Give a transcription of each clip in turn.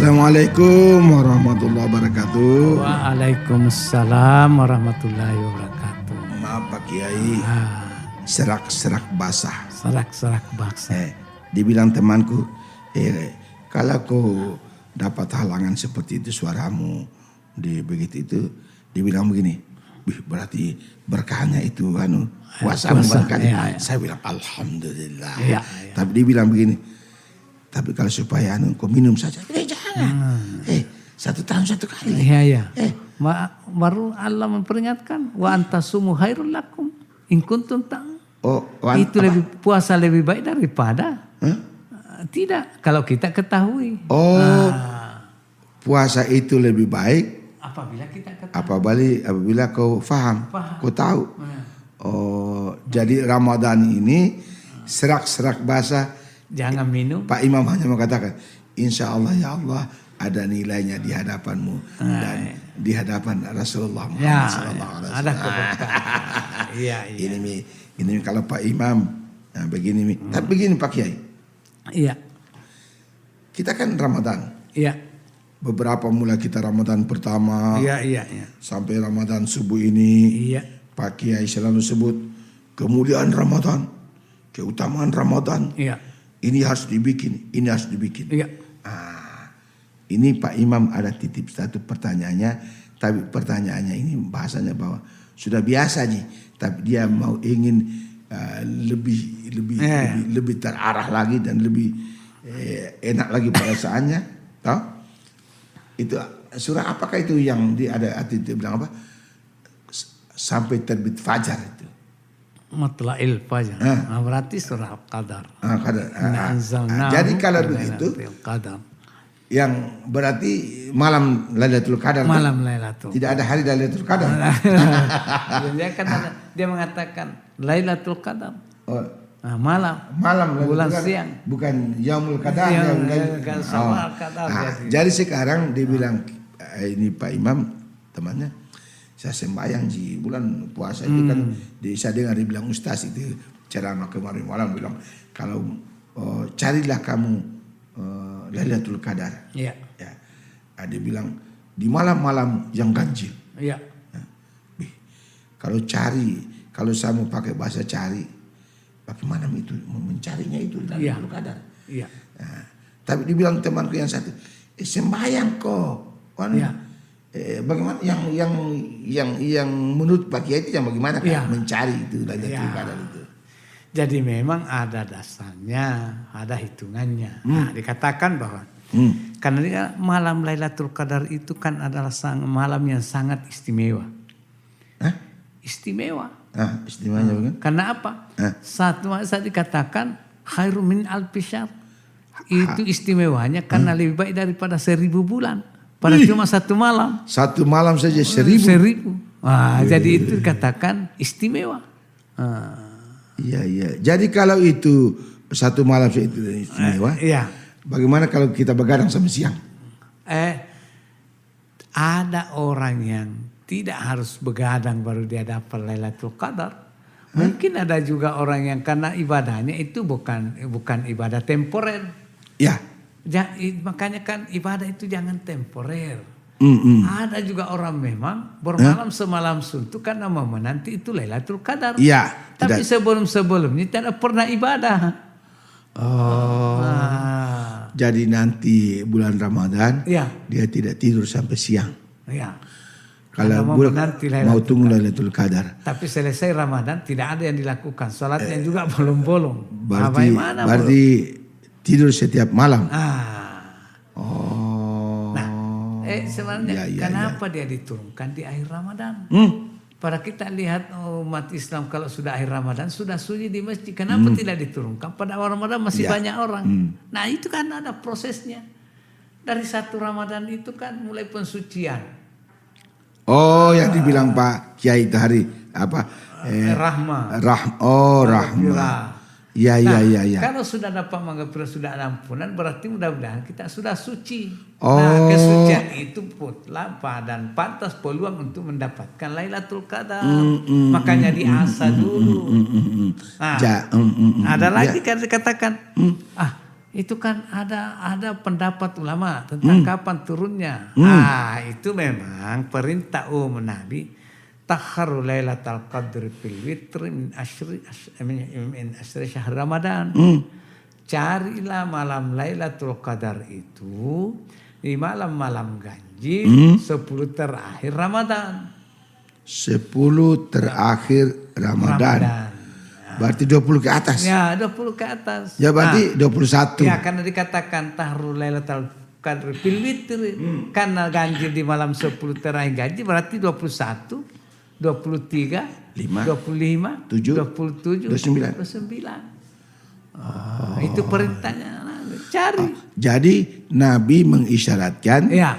Assalamualaikum warahmatullahi wabarakatuh. Waalaikumsalam warahmatullahi wabarakatuh. Maaf Pak Kiai, serak-serak basah. Serak-serak basah. Dibilang temanku, kalau kau dapat halangan seperti itu suaramu begitu itu, dibilang begini, berarti berkahnya itu puasamu berkahnya. Iya. Saya bilang alhamdulillah. Iya. Tapi dibilang begini, tapi kalau supaya kau minum saja, jangan. 1 tahun 1 kali. Iya. Baru Allah memperingatkan wa antasumu khairul lakum in kuntum ta'lamun. Itu puasa lebih baik daripada tidak kalau kita ketahui. Puasa itu lebih baik apabila kita ketahui. Apabila kau faham, kau tahu. Jadi Ramadan ini serak-serak basah. Jangan minum. Pak Imam hanya mengatakan, insya Allah ya Allah ada nilainya di hadapanmu dan di hadapan Rasulullah Muhammad sallallahu alaihi wasallam. Ada keberkahan. Iya. Ini kalau Pak Imam begini. Tapi begini Pak Kiai. Iya. Kita kan Ramadan. Iya. Beberapa mulai kita Ramadan pertama. Iya. Sampai Ramadan subuh ini. Iya. Pak Kiai selalu sebut kemuliaan Ramadan, keutamaan Ramadan. Iya. Ini harus dibikin, ini harus dibikin. Iya. Ini Pak Imam ada titip satu pertanyaannya, tapi pertanyaannya ini bahasanya bahwa sudah biasa nih, tapi dia mau ingin lebih terarah lagi dan lebih enak lagi perasaannya. Tahu? Itu surah apakah itu yang ada titip bilang apa? Sampai terbit fajar itu. Matla'il fajar. Berarti surah Al-Qadar. Jadi kalau begitu yang berarti malam Lailatul Qadar. Malam Lailatul. Tidak ada hari Lailatul Qadar. Dia mengatakan Lailatul Qadar. Malam bulan siang. Bukan Yaumul Qadar. Jadi sekarang dibilang ini Pak Imam temannya, saya sembahyang di bulan puasa itu kan saya dengar dibilang ustaz itu ceramah kemarin malam bilang kalau carilah kamu Lailatul Qadar. Iya. Ya. Dia bilang di malam-malam yang ganjil. Iya. Kalau saya mau pakai bahasa cari, bagaimana itu mencarinya itu Lailatul Qadar. Iya. Tapi dibilang temanku yang satu, sembahyang kok. Iya. Bagaimana yang menurut Pak Kiai itu yang bagaimana kan mencari itu Lailatul Qadar itu. Jadi memang ada dasarnya, ada hitungannya. Dikatakan bahwa karena malam Lailatul Qadar itu kan adalah malam yang sangat istimewa. Istimewa. Istimewanya bukan? Karena apa? Saat dikatakan khairum min alfi syahr. Itu istimewanya karena lebih baik daripada 1000 bulan. Pada cuma 1 malam. 1 malam saja 1000. Jadi itu dikatakan istimewa. Iya. Jadi kalau itu 1 malam itu istimewa. Bagaimana kalau kita begadang sampai siang? Ada orang yang tidak harus begadang baru dia dapat Lailatul Qadar. Mungkin ada juga orang yang karena ibadahnya itu bukan ibadah temporer. Ya. Makanya kan ibadah itu jangan temporer. Ada juga orang memang bermalam semalam suntuk karena mau menanti itu Lailatul Qadar. Iya. Tapi sebelumnya tidak pernah ibadah. Jadi nanti bulan Ramadan dia tidak tidur sampai siang. Iya. Kalau mau tunggu Lailatul Qadar. Tapi selesai Ramadan tidak ada yang dilakukan. Sholatnya juga bolong-bolong. Berarti tidur setiap malam. Sebenarnya kenapa dia diturunkan di akhir Ramadan? Pada kita lihat umat Islam kalau sudah akhir Ramadan sudah sunyi di masjid. Kenapa tidak diturunkan? Pada awal Ramadan masih banyak orang. Nah itu kan ada prosesnya. Dari 1 Ramadan itu kan mulai pensucian. Yang dibilang Pak Kiai tadi apa? Rahmah. Rahmah. Ya. Kalau sudah dapat maghfirah, sudah ada ampunan, berarti mudah-mudahan kita sudah suci. Nah, kesucian itu putlah dan pantas peluang untuk mendapatkan Lailatul Qadar. Makanya diasah dulu. Ada lagi kan dikatakan, Itu kan ada pendapat ulama tentang kapan turunnya. Itu memang perintah Nabi. Takharu Lailatul Qadri fil witri min asyri syahr Ramadan. Carilah malam Lailatul Qadar itu di malam-malam ganjil 10 terakhir Ramadan. 10 terakhir Ramadan. Berarti 20 ke atas. Ya, 20 ke atas. Ya berarti 21. Ya, karena dikatakan tahru Lailatul Qadri fil witri. Karena ganjil di malam 10 terakhir ganjil berarti 21, 23, 25, 27, 29. Itu perintahnya. Cari. Jadi Nabi mengisyaratkan Ya.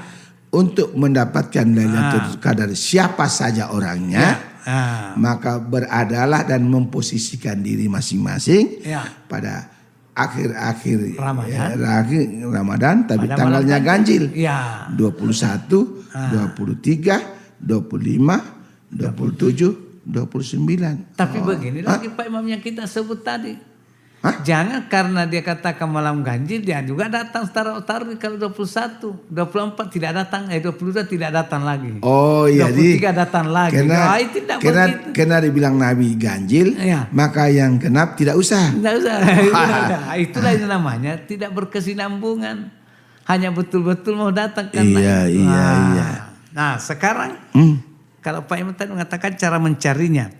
untuk mendapatkan Lailatul Qadar siapa saja orangnya, maka beradalah dan memposisikan diri masing-masing pada akhir-akhir Ramadan, tapi Pada tanggalnya malam ganjil. Ya. 21, 23, 25, 27, 29. Tapi begini lagi Pak Imam yang kita sebut tadi. Jangan karena dia katakan malam ganjil dia juga datang taruh kalau 21, 24 tidak datang, 22 tidak datang lagi. Oh iya, 23 datang lagi. Karena dibilang Nabi ganjil, maka yang genap tidak usah. Tidak usah. Itulah yang namanya tidak berkesinambungan. Hanya betul-betul mau datang karena iya. Nah sekarang kalau Pak Imam tadi mengatakan cara mencarinya.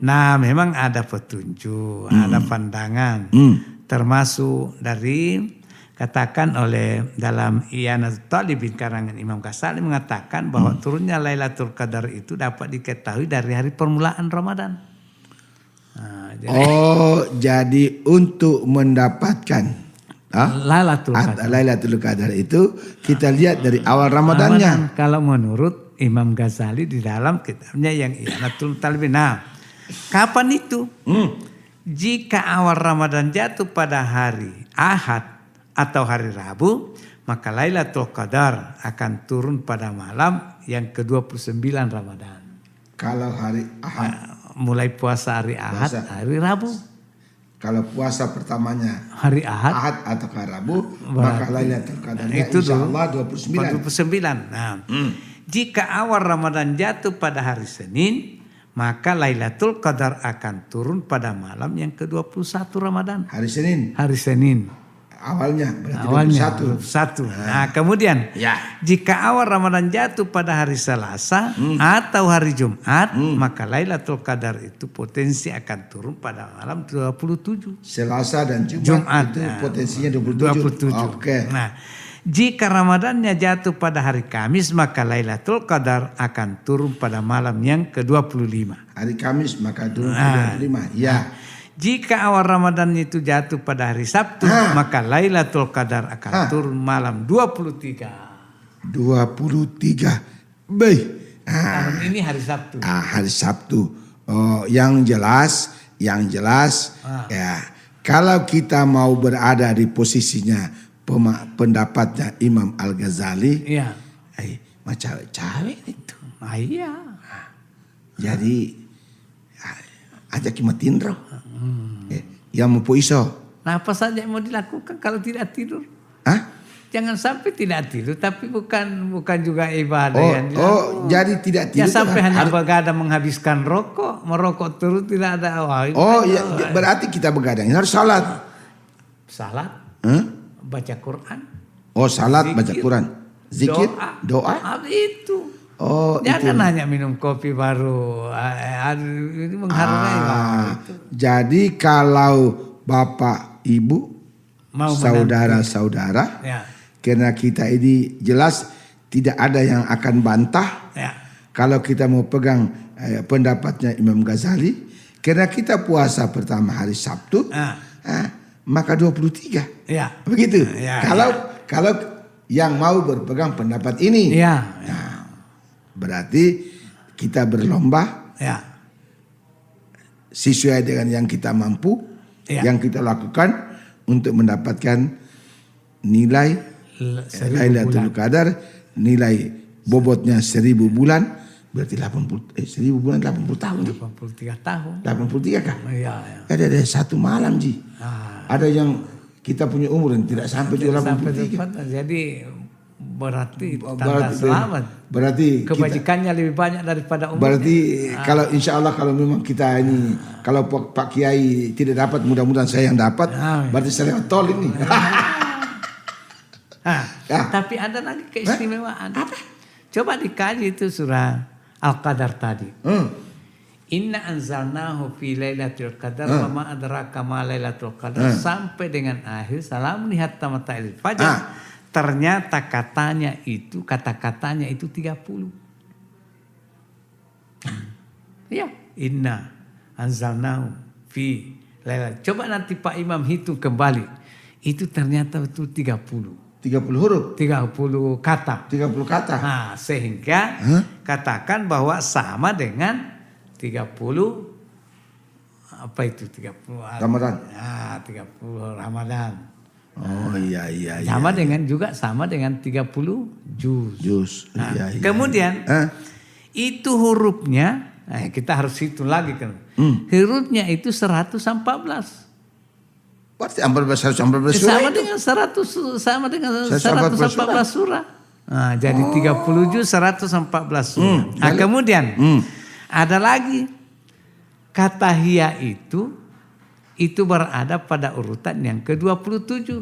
Nah memang ada petunjuk, ada pandangan. Termasuk dari katakan oleh dalam I'anatul Talibin karangan Imam Ghazali mengatakan bahwa turunnya Lailatul Qadar itu dapat diketahui dari hari permulaan Ramadan. Nah, jadi untuk mendapatkan Lailatul Qadar itu kita lihat dari awal Ramadannya. Kalau menurut Imam Ghazali di dalam kitabnya yang I'anatul Talibin. Nah, kapan itu? Jika awal Ramadan jatuh pada hari Ahad atau hari Rabu, maka Lailatul Qadar akan turun pada malam yang ke-29 Ramadan. Kalau hari Ahad, mulai puasa hari Ahad, hari Rabu. Kalau puasa pertamanya hari Ahad atau hari Rabu, maka Lailatul Qadarnya itu insyaallah 29. Nah, jika awal Ramadan jatuh pada hari Senin, maka Lailatul Qadar akan turun pada malam yang ke-21 Ramadan. Hari Senin. Awalnya berarti 21. Nah, kemudian jika awal Ramadan jatuh pada hari Selasa atau hari Jumat, maka Lailatul Qadar itu potensi akan turun pada malam 27. Selasa dan Jumat itu potensinya 27. Oke. Nah, jika Ramadannya jatuh pada hari Kamis, maka Lailatul Qadar akan turun pada malam yang ke-25. Hari Kamis maka turun ke-25. Ya. Jika awal Ramadan itu jatuh pada hari Sabtu, maka Lailatul Qadar akan turun malam 23. 23. Baik. Ini hari Sabtu. Hari Sabtu. Yang jelas ya, kalau kita mau berada di posisinya pendapatnya Imam Al-Ghazali, macam cawe itu. Iya. Jadi ajak kimatin roh. Yang mau iso. Nah, apa saja yang mau dilakukan kalau tidak tidur? Jangan sampai tidak tidur, tapi bukan juga ibadah yang dilakukan. Jadi tidak tidur. Ya sampai hanya begadang menghabiskan rokok, merokok terus tidak ada. Berarti kita begadang harus salat. Salat? Baca Quran. Salat, baca Quran. Zikir, doa. Itu. itu. Jangan hanya minum kopi baru. Ini menghargai. Jadi kalau Bapak, Ibu, saudara-saudara, karena kita ini jelas tidak ada yang akan bantah. Kalau kita mau pegang pendapatnya Imam Ghazali, karena kita puasa pertama hari Sabtu, maka 23. Begitu. Kalau yang mau berpegang pendapat ini, berarti kita berlomba sesuai dengan yang kita mampu, yang kita lakukan untuk mendapatkan nilai Lailatul Qadar, nilai bobotnya 1000 bulan, berarti 1000 bulan 80 tahun. 83 tahun. 83 kah? Iya. Ada 1 malam Ji. Ada yang kita punya umur yang tidak sampai Tidak sampai 83. 84. Jadi berarti tanda selamat. Berarti Kebajikannya lebih banyak daripada umurnya. berarti kalau insya Allah kalau memang kita ini kalau Pak Kiai tidak dapat, mudah-mudahan saya yang dapat. Berarti saya lewat tol ini. Tapi ada lagi keistimewaan. Apa? Coba dikaji itu surah Al-Qadar tadi. Inna anzalnahu fi lailatul qadar wa ma adraka ma lailatul qadar sampai dengan akhir salamun hatta mata'il fajar. Ternyata kata-katanya itu 30. Ya, inna anzalnahu fi lailatul. Coba nanti Pak Imam hitung kembali. Itu ternyata itu 30. 30 huruf. 30 kata. 30 kata. Nah, sehingga katakan bahwa sama dengan 30 apa itu 30 Ramadan. 30 Ramadan. Oh iya. Sama dengan 30 juz. Iya. Kemudian itu hurufnya, kita harus hitung lagi kan. Hurufnya itu 114. Berarti 114 surah. Sama dengan 114 surah. Nah, jadi 30 juz 114 surah. Nah, kemudian ada lagi kata hiya itu berada pada urutan yang ke-27.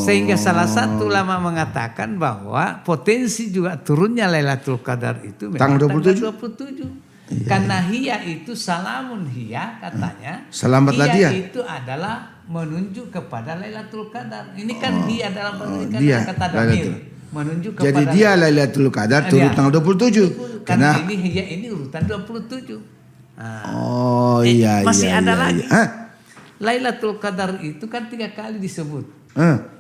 Sehingga salah satu ulama mengatakan bahwa potensi juga turunnya Lailatul Qadar itu memang tanggal 27. Karena hiya itu salamun hiya katanya. Selamatlah dia. Itu adalah menunjuk kepada Lailatul Qadar. Ini kan hiya dalam kata damir. Menunjuk kepada. Jadi dia Lailatul Qadar turun tanggal 27. Karena ini urutan 27. Iya. Masih ada lagi. Lailatul Qadar itu kan 3 kali disebut.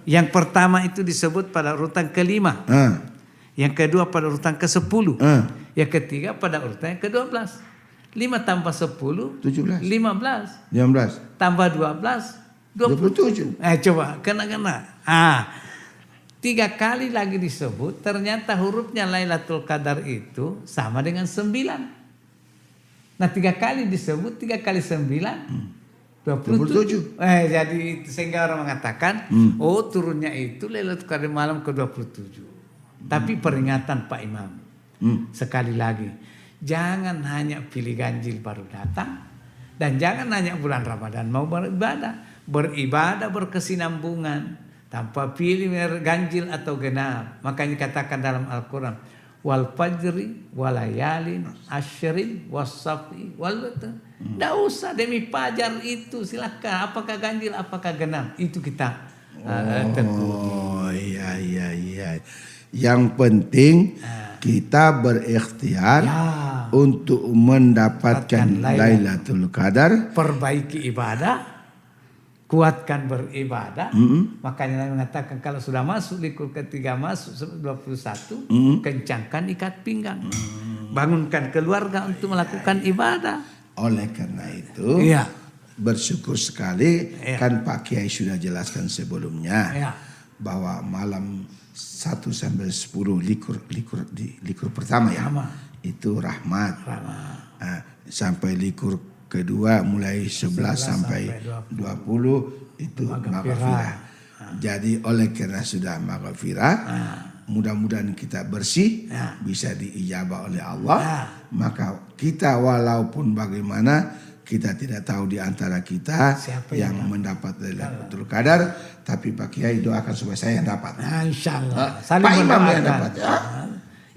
Yang pertama itu disebut pada urutan ke-5. Yang kedua pada urutan ke-10. Yang ketiga pada urutan yang ke-12. 5 tambah 10 17. 15. 16. Tambah 12 27. Coba kena. 3 kali lagi disebut, ternyata hurufnya Lailatul Qadar itu sama dengan 9. Nah 3 kali disebut, 3 kali 9, 27. Jadi sehingga orang mengatakan, turunnya itu Lailatul Qadar malam ke-27. Tapi peringatan Pak Imam, sekali lagi, jangan hanya pilih ganjil baru datang, dan jangan hanya bulan Ramadan mau beribadah. Beribadah berkesinambungan. Tanpa pilih ganjil atau genap. Makanya katakan dalam Al-Quran. Wal fajri walayalin asyrin wasafi wal witr. Tidak usah demi fajar itu silakan. Apakah ganjil apakah genap. Itu kita tentukan. Iya. Yang penting kita berikhtiar untuk mendapatkan Lailatul Qadar. Perbaiki ibadah. Kuatkan beribadah. Makanya Nabi mengatakan kalau sudah masuk likur ketiga masuk 21, kencangkan ikat pinggang. Bangunkan keluarga untuk melakukan ibadah. Oleh karena itu bersyukur sekali kan Pak Kiai sudah jelaskan sebelumnya bahwa malam 1 sampai 10 likur pertama itu rahmat. Sampai likur kedua mulai 11 sampai 20 itu maghfirah. Jadi oleh karena sudah maghfirah, mudah-mudahan kita bersih, bisa diijabah oleh Allah. Maka kita walaupun bagaimana kita tidak tahu di antara kita siapa yang mendapat Lailatul Qadar, tapi Pak Kiai doakan supaya saya yang dapat. Insyaallah. Pak Imam yang dapat.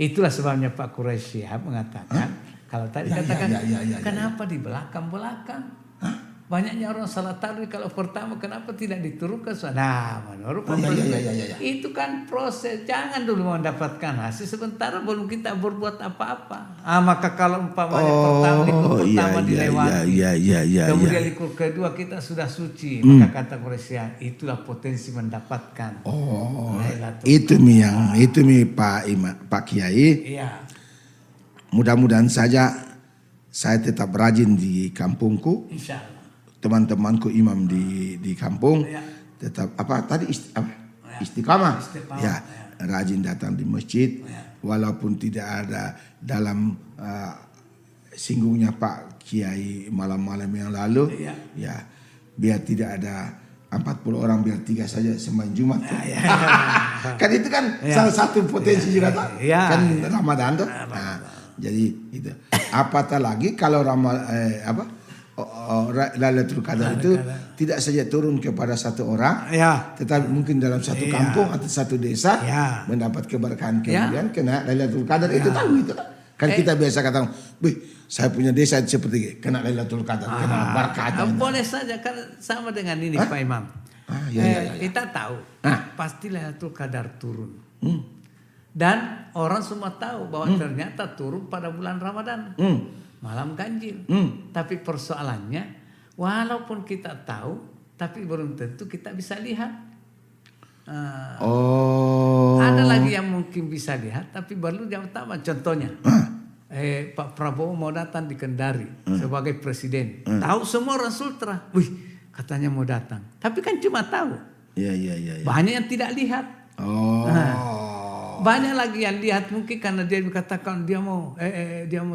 Itulah sebabnya Pak Quraisy Shihab mengatakan. Kalau tadi katakan, kenapa di belakang-belakang? Banyaknya orang salat tarawih kalau pertama kenapa tidak diturunkan? Nah, menurut itu kan proses. Jangan dulu mendapatkan hasil sementara belum kita berbuat apa-apa. Maka kalau umpamanya pertama dilewati, kemudian likur kedua kita sudah suci, maka kata Quraisy itulah potensi mendapatkan. Itu Pak Kiai. Iya. Mudah-mudahan saja saya tetap rajin di kampungku. Insyaallah. Teman-temanku imam di kampung tetap istiqamah. Rajin datang di masjid walaupun tidak ada dalam singgungnya Pak Kiai malam-malam yang lalu biar tidak ada 40 orang, biar 3 saja sembahyang Jumat. Kan itu kan salah satu potensi juga toh. Kan Ramadan tuh. Nah, jadi itu. Apatah lagi kalau Lailatul Qadar itu tidak saja turun kepada satu orang, tetapi mungkin dalam satu kampung atau satu desa mendapat keberkahan, kemudian kena Lailatul Qadar. Itu tahu itu kan kita biasa katakan, "Wih, saya punya desa seperti kena Lailatul Qadar, kena berkahnya." Boleh saja kan sama dengan ini Pak Imam. Kita tahu pasti Lailatul Qadar turun. Dan orang semua tahu bahwa ternyata turun pada bulan Ramadan. Malam ganjil. Tapi persoalannya, walaupun kita tahu, tapi belum tentu kita bisa lihat. Ada lagi yang mungkin bisa lihat, tapi baru yang pertama. Contohnya, Pak Prabowo mau datang di Kendari sebagai presiden. Tahu semua orang Sultra, wih katanya mau datang. Tapi kan cuma tahu. Banyak yang tidak lihat. Banyak lagi yang lihat, mungkin karena dia dikatakan dia mau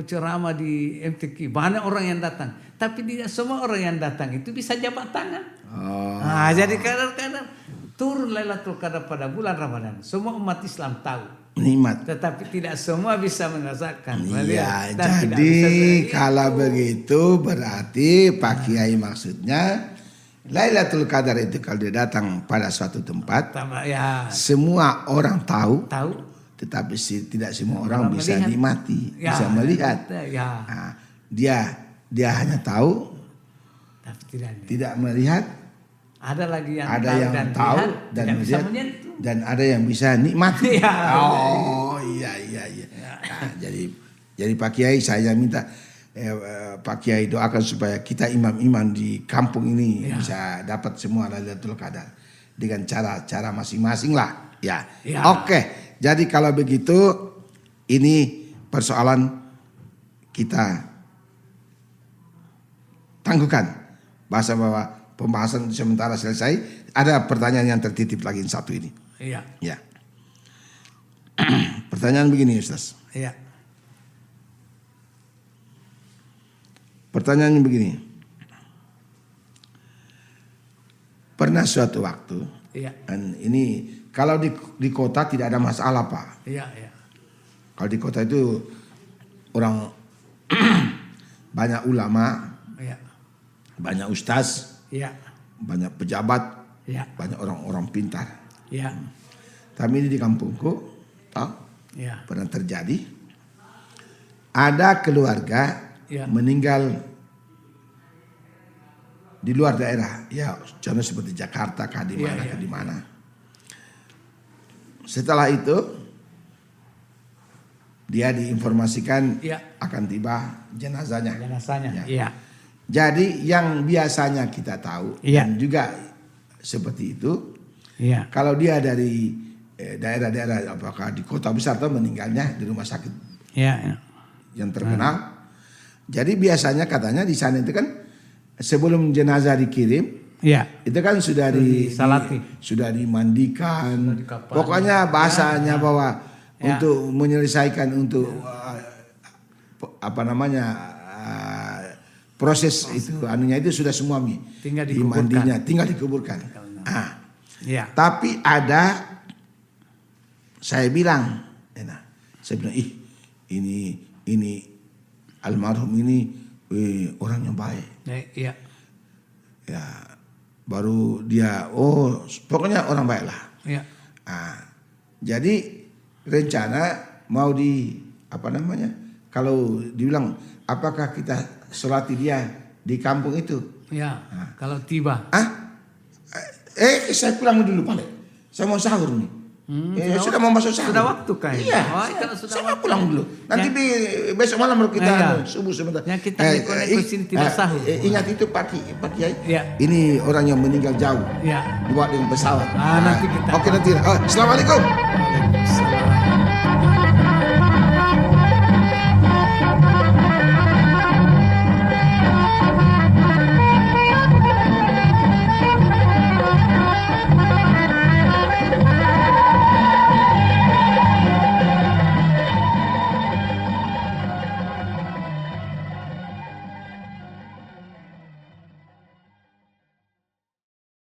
ceramah di MTQ. Banyak orang yang datang, tapi tidak semua orang yang datang itu bisa jabat tangan. Jadi kadang-kadang turun Lailatul Qadar pada bulan Ramadan. Semua umat Islam tahu, nikmat, tetapi tidak semua bisa merasakan. Iya, jadi kalau begitu berarti Pak Kiai maksudnya Lailatul Qadar itu kalau dia datang pada suatu tempat, semua orang tahu, tetapi tidak semua orang bisa nikmati, bisa melihat. Nah, dia hanya tahu, tapi tidak melihat. Ada lagi yang yang tahu dan melihat, dan ada yang bisa nikmati. Iya. Nah, jadi Pak Kiai, saya minta Pak Kiai doakan supaya kita imam-imam di kampung ini bisa dapat semua Lailatul Qadar dengan cara masing-masing lah. Oke. Jadi kalau begitu ini persoalan kita tangguhkan. Bahasa bahwa pembahasan sementara selesai. Ada pertanyaan yang tertitip lagi satu ini. Ya. Pertanyaan begini Ustaz. Pertanyaannya begini. Pernah suatu waktu, dan ini kalau di kota tidak ada masalah Pak. Kalau di kota itu orang banyak ulama, banyak ustaz, banyak pejabat, banyak orang-orang pintar. Tapi ini di kampungku, pernah terjadi. Ada keluarga meninggal di luar daerah, contoh seperti Jakarta, di mana. Setelah itu dia diinformasikan akan tiba jenazahnya. Jadi yang biasanya kita tahu dan juga seperti itu, kalau dia dari daerah-daerah apakah di kota besar atau meninggalnya di rumah sakit yang terkenal. Jadi biasanya katanya di sana itu kan sebelum jenazah dikirim, itu kan sudah sudah dimandikan. Pokoknya bahasanya bahwa untuk menyelesaikan untuk proses itu itu sudah semua tinggal dikuburkan. Tapi ada saya bilang ini almarhum ini orang yang baik. Baru dia pokoknya orang baik lah. Jadi rencana mau kalau dibilang apakah kita sholati dia di kampung itu? Kalau tiba. Saya pulang dulu Pak. Saya mau sahur nih. Sudah mau masuk sahur. Sudah waktu kan? Iya. Saya mau pulang dulu. Nanti besok malam baru kita subuh sebentar. Yang kita di sini tidak sahur. Ingat itu Pak Kiai. Ini orang yang meninggal jauh. Dibawa dengan pesawat. Nanti kita. Oke nanti. Assalamualaikum. Waalaikumsalam.